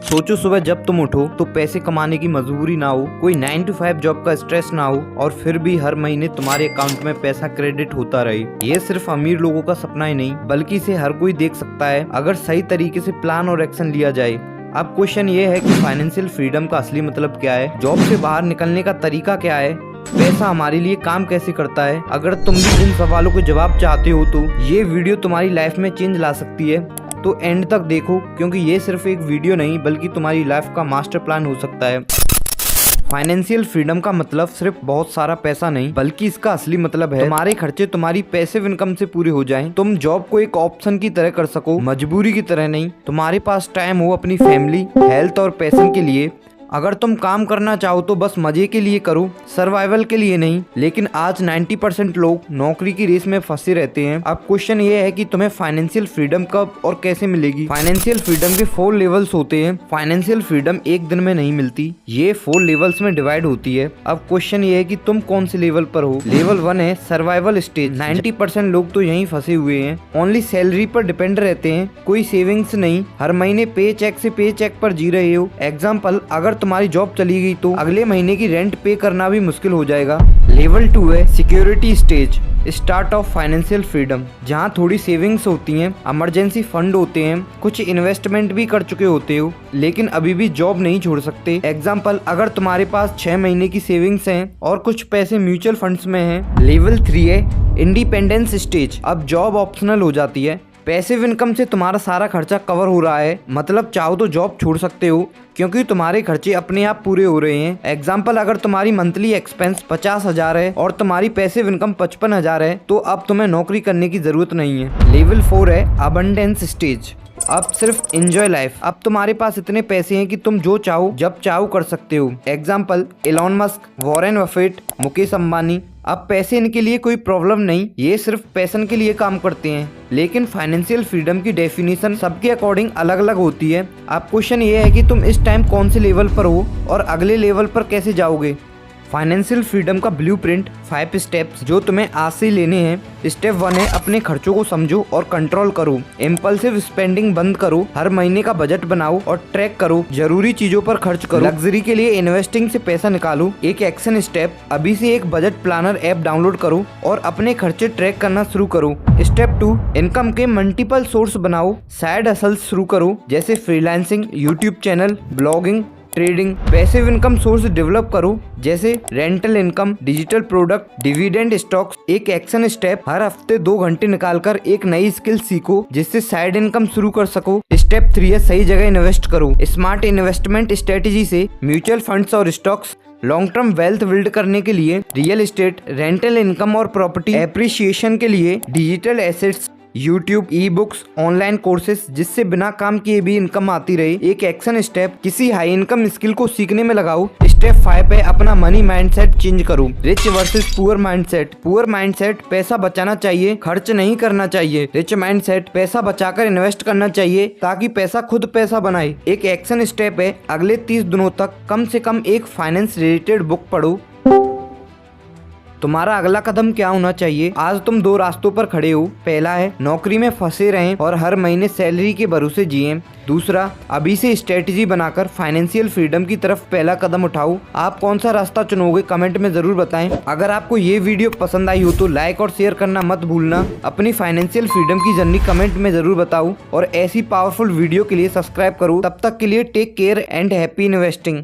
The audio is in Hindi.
सोचो सुबह जब तुम उठो तो पैसे कमाने की मजबूरी ना हो, कोई 9 to 5 जॉब का स्ट्रेस ना हो और फिर भी हर महीने तुम्हारे अकाउंट में पैसा क्रेडिट होता रहे। ये सिर्फ अमीर लोगों का सपना ही नहीं बल्कि इसे हर कोई देख सकता है अगर सही तरीके से प्लान और एक्शन लिया जाए। अब क्वेश्चन ये है कि फाइनेंशियल फ्रीडम का असली मतलब क्या है, जॉब से बाहर निकलने का तरीका क्या है, पैसा हमारे लिए काम कैसे करता है। अगर तुम भी इन सवालों के जवाब चाहते हो तो ये वीडियो तुम्हारी लाइफ में चेंज ला सकती है। तो एंड तक देखो क्योंकि ये सिर्फ एक वीडियो नहीं बल्कि तुम्हारी लाइफ का मास्टर प्लान हो सकता है। फाइनेंशियल फ्रीडम का मतलब सिर्फ बहुत सारा पैसा नहीं बल्कि इसका असली मतलब है तुम्हारे खर्चे तुम्हारी पैसिव इनकम से पूरे हो जाएं। तुम जॉब को एक ऑप्शन की तरह कर सको, मजबूरी की तरह नहीं। तुम्हारे पास टाइम हो अपनी फैमिली, हेल्थ और पैशन के लिए। अगर तुम काम करना चाहो तो बस मजे के लिए करो, सर्वाइवल के लिए नहीं। लेकिन आज 90% लोग नौकरी की रेस में फंसे रहते हैं। अब क्वेश्चन ये है कि तुम्हें फाइनेंशियल फ्रीडम कब और कैसे मिलेगी। फाइनेंशियल फ्रीडम के 4 लेवल्स होते हैं। फाइनेंशियल फ्रीडम एक दिन में नहीं मिलती, ये 4 लेवल्स में डिवाइड होती है। अब क्वेश्चन ये है कि तुम कौन से लेवल पर हो। लेवल 1 है सर्वाइवल स्टेज। 90% लोग तो यहीं फंसे हुए हैं, ओनली सैलरी पर डिपेंड रहते हैं, कोई सेविंग्स नहीं, हर महीने पे चेक से पे चेक पर जी रहे हो। एग्जाम्पल, अगर तुम्हारी जॉब चली गई तो अगले महीने की रेंट पे करना भी मुश्किल हो जाएगा। लेवल 2 है security stage, start of financial freedom, जहाँ थोड़ी सेविंग्स होती हैं, इमरजेंसी फंड होते हैं, कुछ इन्वेस्टमेंट भी कर चुके होते हो लेकिन अभी भी जॉब नहीं छोड़ सकते। एग्जाम्पल, अगर तुम्हारे पास 6 महीने की सेविंग्स हैं और कुछ पैसे म्यूचुअल फंड्स में हैं। लेवल 3 है इंडिपेंडेंस स्टेज, अब जॉब ऑप्शनल हो जाती है, पैसिव इनकम से तुम्हारा सारा खर्चा कवर हो रहा है, मतलब चाहो तो जॉब छोड़ सकते हो क्योंकि तुम्हारे खर्चे अपने आप पूरे हो रहे हैं। एग्जाम्पल, अगर तुम्हारी मंथली एक्सपेंस 50,000 है और तुम्हारी पैसिव इनकम 55,000 है तो अब तुम्हें नौकरी करने की जरूरत नहीं है। लेवल 4 है अबंडेंस स्टेज, अब सिर्फ एंजॉय लाइफ। अब तुम्हारे पास इतने पैसे हैं कि तुम जो चाहो जब चाहो कर सकते हो। Example, Elon Musk, Warren Buffett, Mukesh Ambani. अब पैसे इनके लिए कोई प्रॉब्लम नहीं, ये सिर्फ पैशन के लिए काम करते हैं। लेकिन फाइनेंशियल फ्रीडम की डेफिनेशन सबके अकॉर्डिंग अलग अलग होती है। अब क्वेश्चन ये है कि तुम इस टाइम कौन से लेवल पर हो और अगले लेवल पर कैसे जाओगे। फाइनेंशियल फ्रीडम का ब्लूप्रिंट 5 स्टेप्स जो तुम्हें आज से लेने हैं। स्टेप 1 है अपने खर्चों को समझो और कंट्रोल करो, इम्पल्सिव स्पेंडिंग बंद करो, हर महीने का बजट बनाओ और ट्रैक करो, जरूरी चीजों पर खर्च करो, लग्जरी के लिए इन्वेस्टिंग से पैसा निकालो। एक एक्शन स्टेप, अभी से एक बजट प्लानर ऐप डाउनलोड करो और अपने खर्चे ट्रैक करना शुरू करो। स्टेप 2, इनकम के मल्टीपल सोर्स बनाओ, साइड हसल्स शुरू करो जैसे freelancing, YouTube channel, blogging, trading. Passive income source develop करो जैसे rental income, digital product, dividend stocks. एक एक्शन स्टेप, हर हफ्ते 2 घंटे निकालकर एक नई स्किल सीखो जिससे साइड इनकम शुरू कर सको। स्टेप 3 है सही जगह इन्वेस्ट करो, स्मार्ट इन्वेस्टमेंट स्ट्रेटेजी से म्यूचुअल फंड्स और stocks. Long term wealth build करने के लिए रियल एस्टेट, रेंटल इनकम और प्रॉपर्टी। एप्रिसिएशन के लिए digital assets, YouTube, e books, online courses जिससे बिना काम किए भी इनकम आती रहे। एक एक्शन स्टेप, किसी हाई इनकम स्किल को सीखने में लगाओ। स्टेप 5 पे अपना मनी माइंडसेट चेंज करो, rich versus poor mindset. Poor mindset, पैसा बचाना चाहिए, खर्च नहीं करना चाहिए। रिच माइंडसेट, पैसा बचाकर इन्वेस्ट करना चाहिए ताकि पैसा खुद पैसा बनाए। एक एक्शन स्टेप है अगले 30 दिनों तक कम से कम एक फाइनेंस रिलेटेड बुक पढ़ो। तुम्हारा अगला कदम क्या होना चाहिए। आज तुम 2 रास्तों पर खड़े हो। पहला है नौकरी में फंसे रहें और हर महीने सैलरी के भरोसे जिएं। दूसरा, अभी से स्ट्रेटेजी बनाकर फाइनेंशियल फ्रीडम की तरफ पहला कदम उठाओ। आप कौन सा रास्ता चुनोगे कमेंट में जरूर बताएं। अगर आपको ये वीडियो पसंद आई हो तो लाइक और शेयर करना मत भूलना। अपनी फाइनेंशियल फ्रीडम की जर्नी कमेंट में जरूर बताओ और ऐसी पावरफुल वीडियो के लिए सब्सक्राइब करो। तब तक के लिए take care and happy investing.